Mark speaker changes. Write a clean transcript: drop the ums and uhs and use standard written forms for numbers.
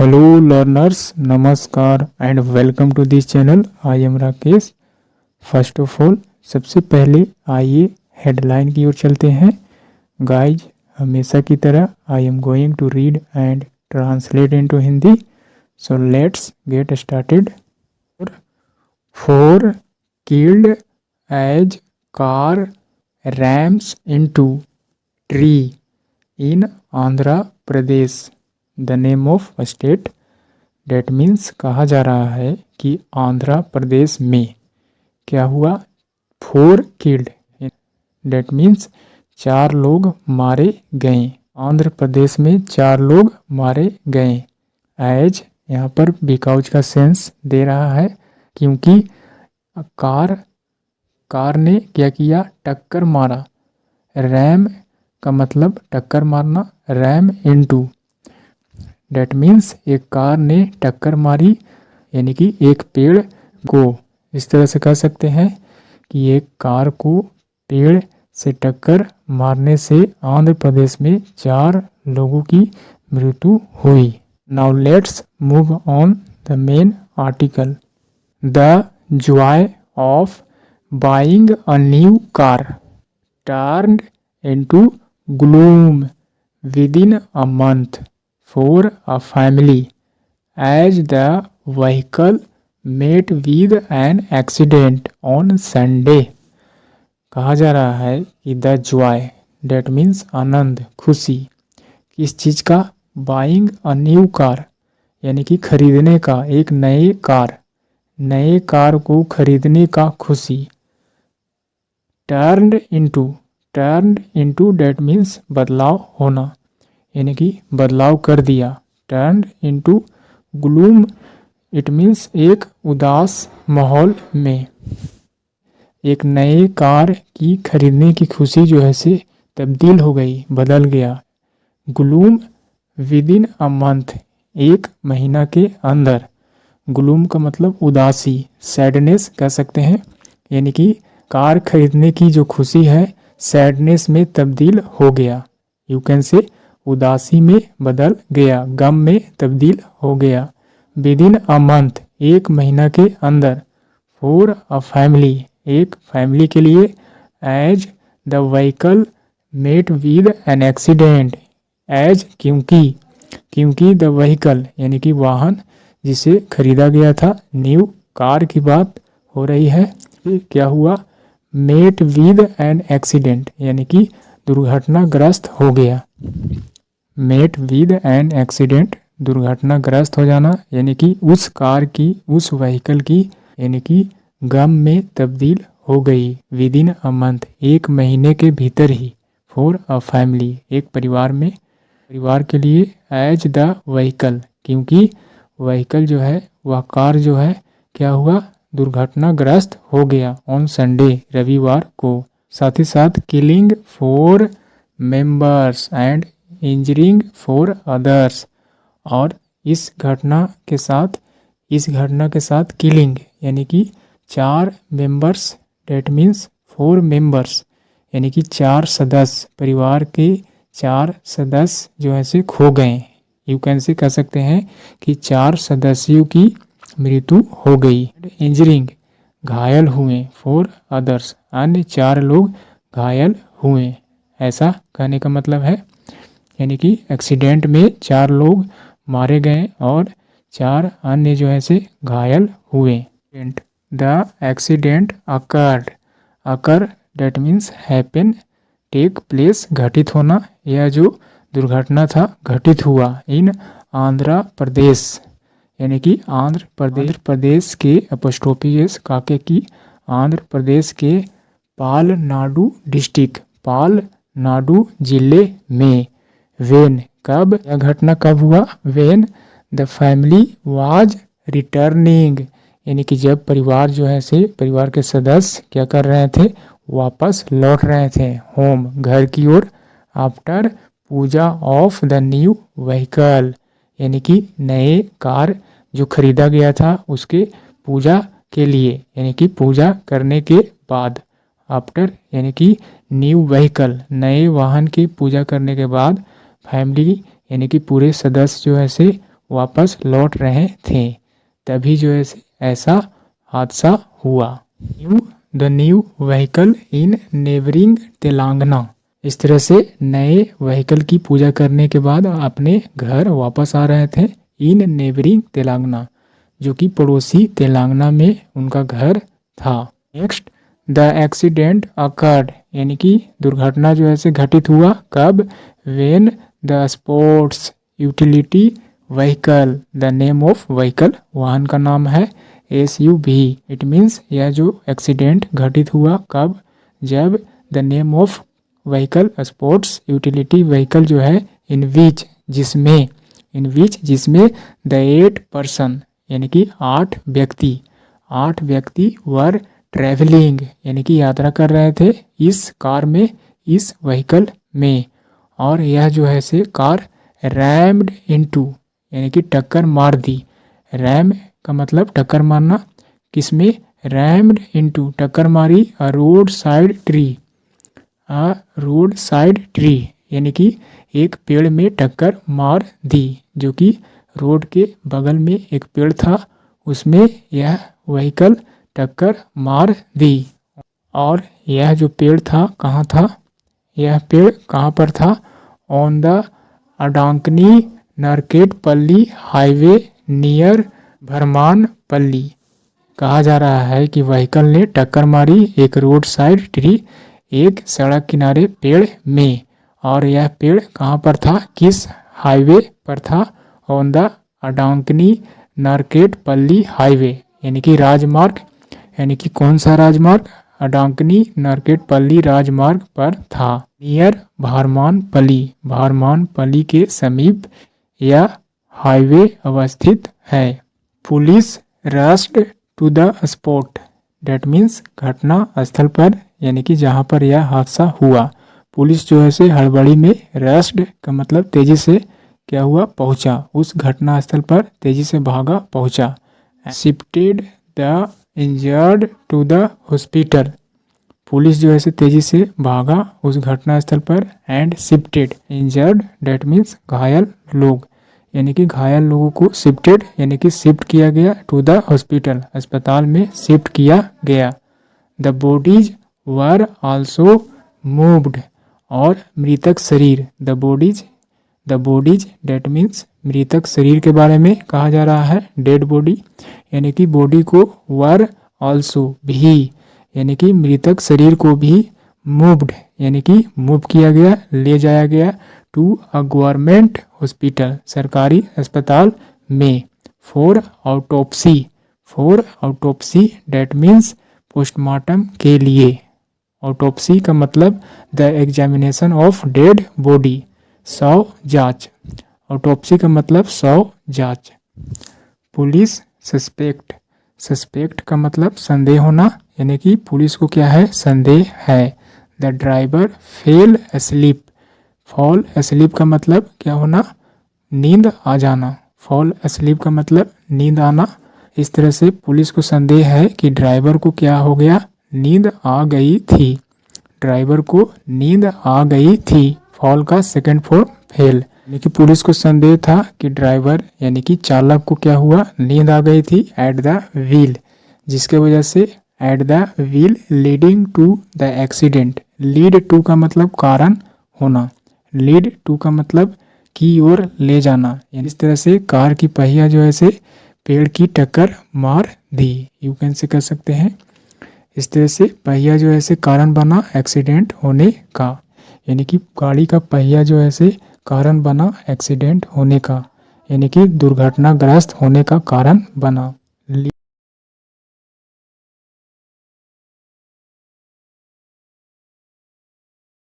Speaker 1: Hello learners, नमस्कार and welcome to this channel. I am Rakesh. First of all सबसे पहले आइए हेडलाइन की ओर चलते हैं। गाइज, हमेशा की तरह I am going to read and translate into Hindi, so let's get started. Four killed as car rams into tree in Andhra Pradesh, the name of state. That means कहा जा रहा है कि आंध्र प्रदेश में क्या हुआ, 4 किल्ड। डेट मीन्स 4 लोग मारे गए। आंध्र प्रदेश में 4 लोग मारे गए। एज यहाँ पर बिकॉज का सेंस दे रहा है, क्योंकि कार ने क्या किया, टक्कर मारा। रैम का मतलब टक्कर मारना, रैम इनटू। डेट मीन्स एक कार ने टक्कर मारी, यानी कि एक पेड़ को। इस तरह से कह सकते हैं कि एक कार को पेड़ से टक्कर मारने से आंध्र प्रदेश में 4 लोगों की मृत्यु हुई। Now let's move on the main article. The Joy of buying a new car turned into gloom within a month for a family as the vehicle met with an accident on Sunday। कहा जा रहा है कि the Joy, that means आनंद, खुशी। किस चीज़ का? Buying a new car, यानी कि खरीदने का, एक नए कार को खरीदने का खुशी। टर्न्ड इनटू डेट मीन्स बदलाव होना, यानी कि बदलाव कर दिया। Turned into gloom, it means एक उदास माहौल में। एक नए कार की खरीदने की खुशी जो है से तब्दील हो गई, बदल गया। ग्लूम विदिन अ मंथ, एक महीना के अंदर। ग्लूम का मतलब उदासी, सैडनेस कह सकते हैं, यानी कि कार खरीदने की जो खुशी है सैडनेस में तब्दील हो गया। यू कैन से उदासी में बदल गया, गम में तब्दील हो गया। विदिन अ मंथ, एक महीना के अंदर। फॉर अ फैमिली, एक फैमिली के लिए। As the vehicle met with an accident, as क्योंकि द व्हीकल यानी कि वाहन जिसे खरीदा गया था, न्यू कार की बात हो रही है। क्या हुआ? मेट विद एन एक्सीडेंट, यानी कि दुर्घटनाग्रस्त हो गया। मेट विद एन एक्सीडेंट, दुर्घटनाग्रस्त हो जाना, यानी कि उस कार की, उस व्हीकल की, यानी कि गम में तब्दील हो गई। विदिन अ मंथ, एक महीने के भीतर ही। फॉर अ फैमिली, एक परिवार के लिए। एज द व्हीकल, क्योंकि व्हीकल जो है, वह कार जो है, क्या हुआ, दुर्घटनाग्रस्त हो गया। ऑन संडे, रविवार को। साथ ही साथ killing 4 members and injuring 4 others, और इस घटना के साथ किलिंग, यानी कि 4 मेंबर्स, डेट मीन्स 4 मेंबर्स, यानी कि 4 सदस्य, परिवार के 4 सदस्य जो है से खो गए। यू कैन से कह सकते हैं कि 4 सदस्यों की मृत्यु हो गई। इंजरिंग, घायल हुए। 4 अदर्स, अन्य 4 लोग घायल हुए, ऐसा कहने का मतलब है। यानी कि एक्सीडेंट में 4 लोग मारे गए और 4 अन्य जो है से घायल हुए। The accident occur, that means happen, take place, घटित होना। यह जो दुर्घटना था घटित हुआ। इन आंध्र प्रदेश, यानी कि आंध्र प्रदेश के एपोस्ट्रोफी काके की, आंध्र प्रदेश के पालनाडु डिस्ट्रिक्ट, पालनाडु जिले में। वेन, कब, यह घटना कब हुआ? When the family was returning, यानी कि जब परिवार जो है से, परिवार के सदस्य क्या कर रहे थे, वापस लौट रहे थे होम, घर की ओर। After puja of the new vehicle, यानी कि नए कार जो खरीदा गया था उसके पूजा के लिए, यानी कि पूजा करने के बाद। आफ्टर यानी कि न्यू व्हीकल, नए वाहन की पूजा करने के बाद फैमिली यानी कि पूरे सदस्य जो है से वापस लौट रहे थे, तभी जो है ऐसा हादसा हुआ। The new vehicle in neighbouring Telangana. इस तरह से नए व्हीकल की पूजा करने के बाद अपने घर वापस आ रहे थे इन नेबरिंग तेलंगाना, जो कि पड़ोसी तेलंगाना में उनका घर था। नेक्स्ट, द एक्सीडेंट अकर्ड, यानी कि दुर्घटना जो है घटित हुआ कब? When the sports utility vehicle, the name of vehicle, वाहन का नाम है SUV। इट मीन्स यह जो एक्सीडेंट घटित हुआ कब? जब the name of vehicle sports utility vehicle जो है इन विच जिसमें द 8 पर्सन, यानी कि 8 व्यक्ति वर ट्रेवलिंग, यानी कि यात्रा कर रहे थे इस कार में, इस व्हीकल में, और यह जो है से कार रैम्ड इनटू, यानी कि टक्कर मार दी। रैम का मतलब टक्कर मारना, किसमें? रैम्ड इनटू, टक्कर मारी अ रोड साइड ट्री, यानी कि एक पेड़ में टक्कर मार दी, जो कि रोड के बगल में एक पेड़ था, उसमें यह व्हीकल टक्कर मार दी। और यह जो पेड़ था कहाँ था? यह पेड़ कहाँ पर था? On the Addanki Narketpally highway near Bharmanpalli. कहा जा रहा है कि व्हीकल ने टक्कर मारी एक रोड साइड ट्री, एक सड़क किनारे पेड़ में, और यह पेड़ कहाँ पर था? किस हाईवे पर था? On the Addanki Narketpally highway, यानी कि राजमार्ग, यानी कि कौन सा राजमार्ग? अडांकनी नरकेटपल्ली राजमार्ग पर था। नियर भारमानपल्ली के समीप यह हाईवे अवस्थित है। Police rushed to the spot, that means घटना स्थल पर, यानी कि जहाँ पर यह हादसा हुआ, पुलिस जो है से हड़बड़ी में, रश्ड का मतलब तेजी से क्या हुआ? पहुंचा, उस घटना स्थल पर तेजी से भागा पहुंचा। Shifted the injured to the hospital, police जो है से तेजी से भागा उस घटना स्थल पर, and shifted injured, that means घायल लोग, यानी कि घायल लोगों को शिफ्टेड, यानी कि शिफ्ट किया गया, टू द हॉस्पिटल, अस्पताल में शिफ्ट किया गया। The bodies were also moved, और मृतक शरीर, द बॉडीज डेट मीन्स मृतक शरीर के बारे में कहा जा रहा है, डेड बॉडी, यानी कि बॉडी को, वर आल्सो भी, यानी कि मृतक शरीर को भी, मूव्ड, यानी कि मूव किया गया, ले जाया गया, टू अ गवर्नमेंट हॉस्पिटल, सरकारी अस्पताल में, for autopsy that means postmortem के लिए। ऑटोप्सी का मतलब the examination of dead body, शव जांच, ऑटोप्सी का मतलब शव जांच। पुलिस सस्पेक्ट का मतलब संदेह होना, यानी कि पुलिस को क्या है? संदेह है। द ड्राइवर फेल एस्लीप का मतलब क्या होना? नींद आ जाना, फॉल एस्लीप का मतलब नींद आना। इस तरह से पुलिस को संदेह है कि ड्राइवर को क्या हो गया? नींद आ गई थी, ड्राइवर को नींद आ गई थी। फॉल का सेकंड फॉर्म फेल, यानी कि पुलिस को संदेह था कि ड्राइवर यानी कि चालक को क्या हुआ? नींद आ गई थी एट द व्हील, जिसके वजह से at the wheel leading to the accident. Lead to का मतलब कारण होना, लीड टू का मतलब की ओर ले जाना, यानी इस तरह से कार की पहिया जो है से पेड़ की टक्कर मार दी, यू कैन से कर सकते हैं। इस तरह से पहिया जो है से कारण बना एक्सीडेंट होने का, यानी कि गाड़ी का पहिया जो है से कारण बना एक्सीडेंट होने का, यानी कि दुर्घटनाग्रस्त होने का कारण बना।